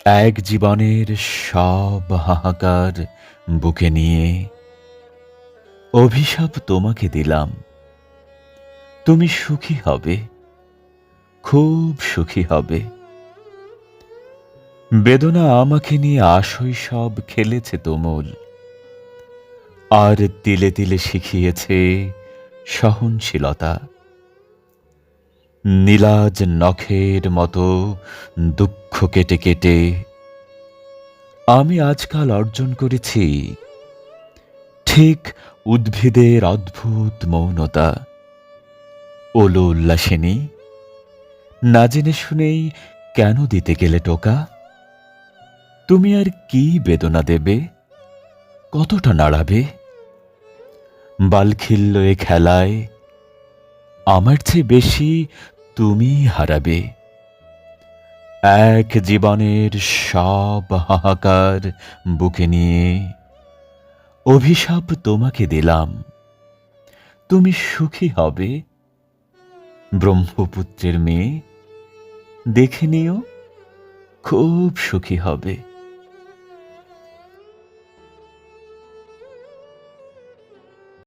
এক জীবনের সব হাহাকার বুকে নিয়ে অভিশাপ তোমাকে দিলাম। তুমি সুখী হবে, খুব সুখী হবে। বেদনা আমাকে নিয়ে আশৈশব খেলেছে তুমুল, আর তিলে তিলে শিখিয়েছে সহনশীলতা। নীলাজ নখের মতো দুঃখ কেটে কেটে আমি আজকাল অর্জন করেছি ঠিক উদ্ভিদের অদ্ভুত মৌনতা। ওলো উল্লাসিনী, না জেনে শুনেই কেন দিতে গেলে টোকা? তুমি আর কি বেদনা দেবে, কতটা নাড়াবে? বালখিল্য এ খেলায় আমার চেয়ে বেশি তুমিই হারাবে। এক জীবনের সব হাহাকার বুকে নিয়ে অভিশাপ তোমাকে দিলাম। তুমি সুখী হবে, ব্রহ্মপুত্রের মেয়ে, দেখে নিও, খুব সুখী হবে।